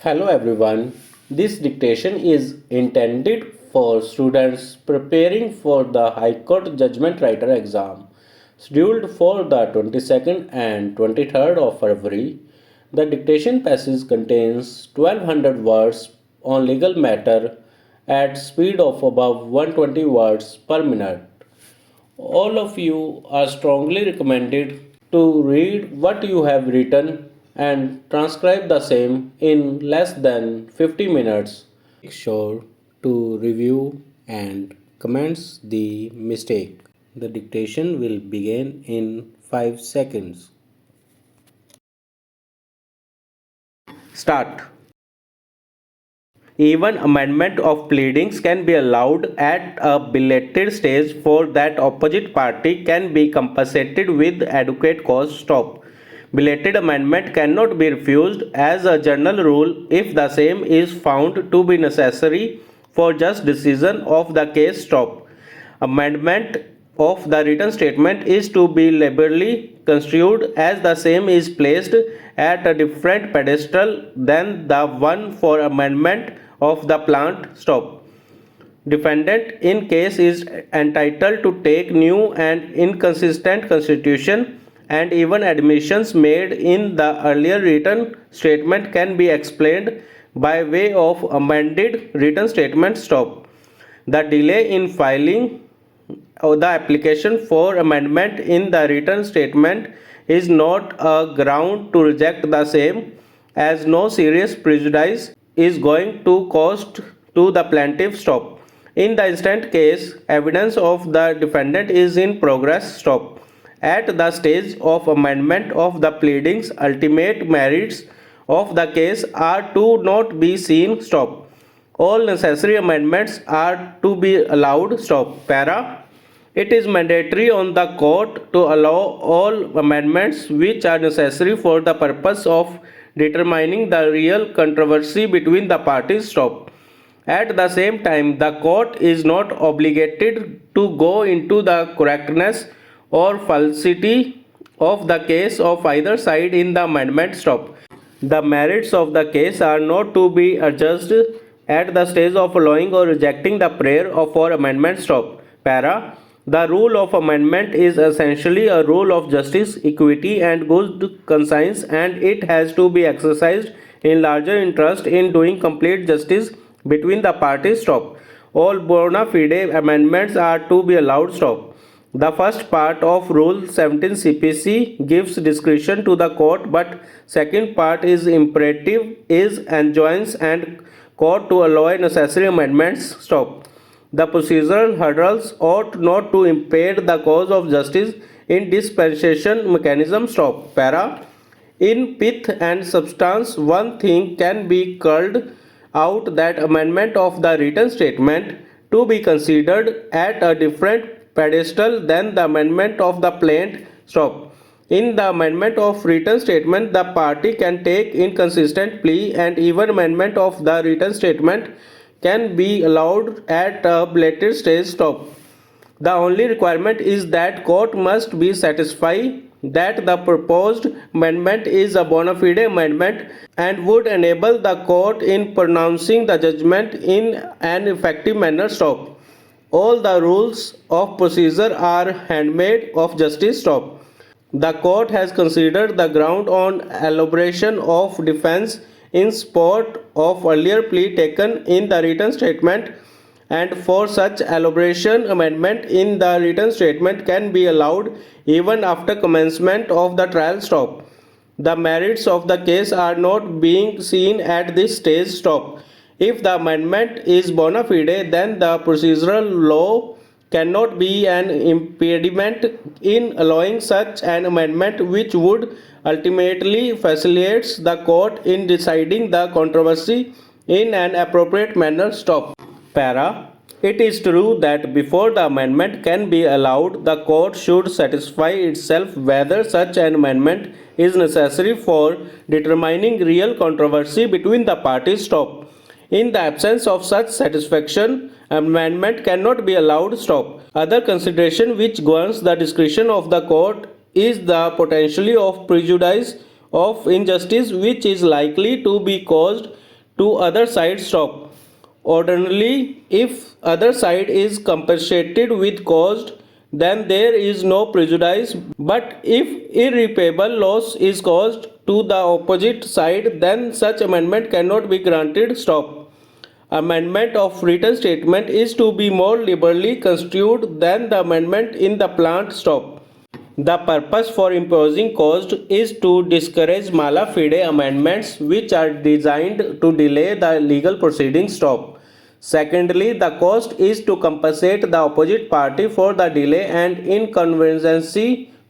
Hello everyone. This dictation is intended for students preparing for the High Court Judgment Writer exam scheduled for the 22nd and 23rd of February. The dictation passage contains 1200 words on legal matter at speed of above 120 words per minute. All of you are strongly recommended to read what you have written and transcribe the same in less than 50 minutes. Make sure to review and comments the mistake. The dictation will begin in 5 seconds. Start. Even amendment of pleadings can be allowed at a belated stage for that opposite party can be compensated with adequate cause. Stop. Belated amendment cannot be refused as a general rule if the same is found to be necessary for just decision of the case. Stop. Amendment of the written statement is to be liberally construed as the same is placed at a different pedestal than the one for amendment of the plant. Stop. Defendant in case is entitled to take new and inconsistent constitution and even admissions made in the earlier written statement can be explained by way of amended written statement. Stop. The delay in filing the application for amendment in the written statement is not a ground to reject the same, as no serious prejudice is going to cost to the plaintiff. Stop. In the instant case, evidence of the defendant is in progress. Stop. At the stage of amendment of the pleadings, ultimate merits of the case are to not be seen. Stop. All necessary amendments are to be allowed. Stop. Para. It is mandatory on the court to allow all amendments which are necessary for the purpose of determining the real controversy between the parties. Stop. At the same time, the court is not obligated to go into the correctness or falsity of the case of either side in the amendment. Stop. The merits of the case are not to be adjudged at the stage of allowing or rejecting the prayer for amendment. Stop. Para. The rule of amendment is essentially a rule of justice, equity, and good conscience, and it has to be exercised in larger interest in doing complete justice between the parties. Stop. All bona fide amendments are to be allowed. Stop. The first part of Rule 17 CPC gives discretion to the court, but second part is imperative, is enjoins and court to allow necessary amendments. Stop. The procedural hurdles ought not to impede the cause of justice in dispensation mechanism. Stop. Para. In pith and substance, one thing can be culled out that amendment of the written statement to be considered at a different pedestal than the amendment of the plaint. Stop. In the amendment of written statement, the party can take inconsistent plea and even amendment of the written statement can be allowed at a later stage. Stop. The only requirement is that court must be satisfied that the proposed amendment is a bona fide amendment and would enable the court in pronouncing the judgment in an effective manner. Stop. All the rules of procedure are handmaid of justice. Stop. The court has considered the ground on elaboration of defense in support of earlier plea taken in the written statement, and for such elaboration amendment in the written statement can be allowed even after commencement of the trial. Stop. The merits of the case are not being seen at this stage. Stop. If the amendment is bona fide, then the procedural law cannot be an impediment in allowing such an amendment, which would ultimately facilitate the court in deciding the controversy in an appropriate manner. Stop. Para. It is true that before the amendment can be allowed, the court should satisfy itself whether such an amendment is necessary for determining real controversy between the parties. Stop. In the absence of such satisfaction, amendment cannot be allowed. Stop. Other consideration which governs the discretion of the court is the potentially of prejudice of injustice which is likely to be caused to other side stop. Ordinarily, if other side is compensated with cost, then there is no prejudice. But if irreparable loss is caused to the opposite side, then such amendment cannot be granted. Stop. Amendment of written statement is to be more liberally construed than the amendment in the plant. Stop. The purpose for imposing cost is to discourage mala fide amendments which are designed to delay the legal proceedings. Stop. Secondly, the cost is to compensate the opposite party for the delay and inconvenience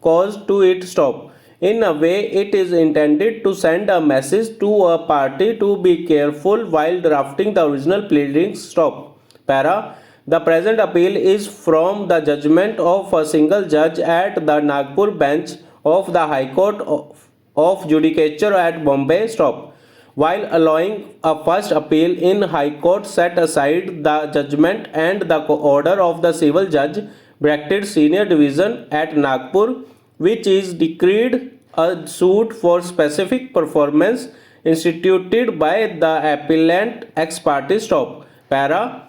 caused to it. Stop. In a way, it is intended to send a message to a party to be careful while drafting the original pleadings. Stop. Para. The present appeal is from the judgment of a single judge at the Nagpur bench of the High Court of Judicature at Bombay. Stop. While allowing a first appeal in High Court set aside the judgment and the order of the civil judge bracketed senior division at Nagpur, which is decreed a suit for specific performance instituted by the appellant ex parte. Stop. Para.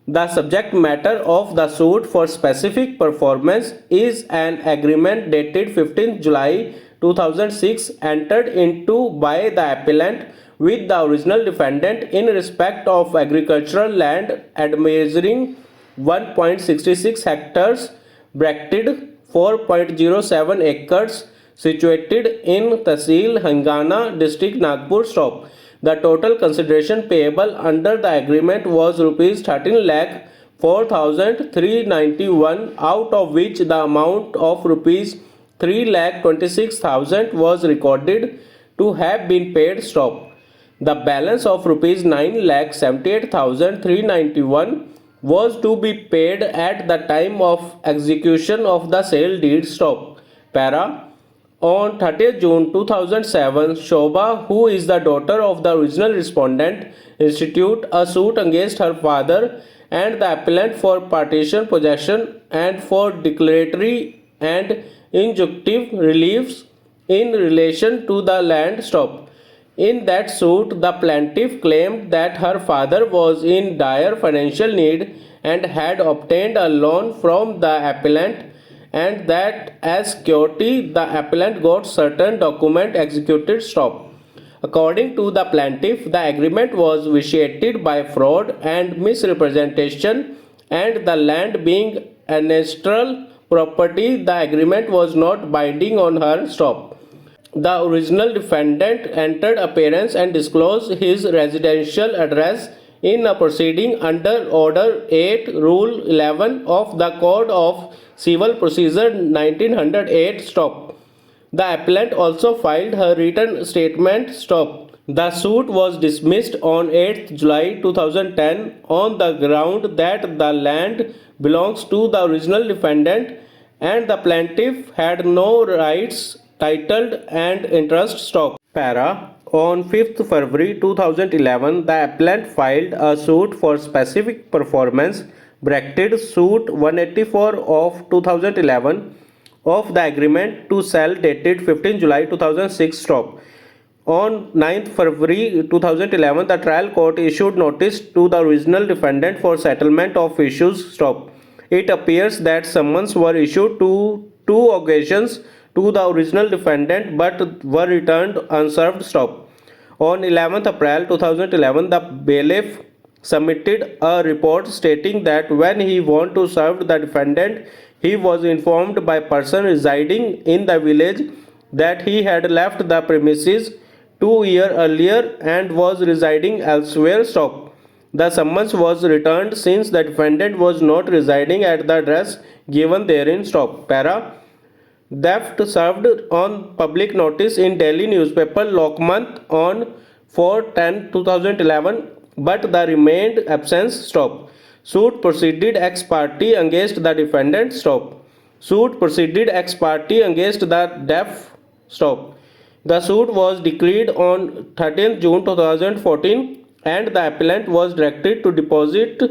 The subject matter of the suit for specific performance is an agreement dated 15th July 2006 entered into by the appellant with the original defendant in respect of agricultural land at measuring 1.66 hectares bracketed 4.07 acres situated in Tehsil Hangana district Nagpur. Stop. The total consideration payable under the agreement was rupees 13 lakh 4,391, out of which the amount of rupees 3 lakh 26,000 was recorded to have been paid. Stop. The balance of rupees 9 lakh 78,391 was to be paid at the time of execution of the sale deed. Stop. Para. On 30th June 2007, Shobha, who is the daughter of the original respondent, instituted a suit against her father and the appellant for partition possession and for declaratory and injunctive reliefs in relation to the land. Stop. In that suit, the plaintiff claimed that her father was in dire financial need and had obtained a loan from the appellant, and that as security the appellant got certain document executed. Stop. According to the plaintiff, the agreement was vitiated by fraud and misrepresentation, and the land being ancestral property, the agreement was not binding on her. Stop. The original defendant entered appearance and disclosed his residential address in a proceeding under Order 8, Rule 11 of the Code of Civil Procedure 1908. Stop. The appellant also filed her written statement. Stop. The suit was dismissed on 8th July 2010 on the ground that the land belongs to the original defendant and the plaintiff had no rights, titled and interest. Stop. Para. On 5th February 2011, the appellant filed a suit for specific performance bracketed suit 184 of 2011 of the agreement to sell dated 15 July 2006. Stop. On 9th February 2011, the trial court issued notice to the original defendant for settlement of issues. Stop. It appears that summons were issued to two occasions to the original defendant but were returned unserved. Stop. On 11th April 2011, the bailiff submitted a report stating that when he went to serve the defendant, he was informed by person residing in the village that he had left the premises 2 years earlier and was residing elsewhere. Stop. The summons was returned since the defendant was not residing at the address given therein. Stop. Para. Theft served on public notice in Delhi newspaper Lokmant on 4/10/2011, but the remained absence. Stop. Suit proceeded ex parte against the defendant. Stop. Suit proceeded ex parte against the deaf. Stop. The suit was decreed on 13th June 2014 and the appellant was directed to deposit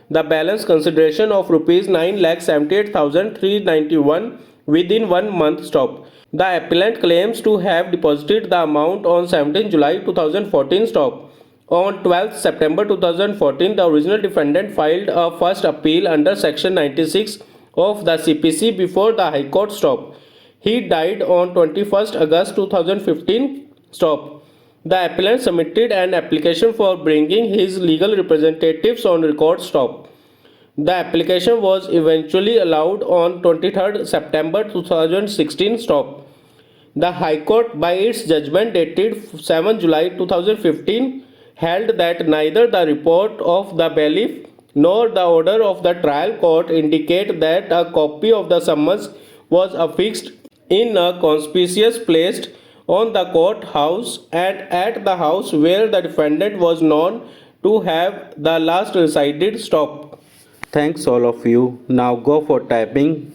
the balance consideration of rupees 9,78,391 within 1 month. Stop. The appellant claims to have deposited the amount on 17 July 2014. Stop. On 12th September 2014, the original defendant filed a first appeal under Section 96 of the CPC before the High Court. Stop. He died on 21st August 2015. Stop. The appellant submitted an application for bringing his legal representatives on record. Stop. The application was eventually allowed on 23rd September 2016. Stop. The High Court, by its judgment dated 7 July 2015, held that neither the report of the bailiff nor the order of the trial court indicate that a copy of the summons was affixed in a conspicuous place on the courthouse and at the house where the defendant was known to have the last resided. Stop. Thanks all of you. Now go for typing.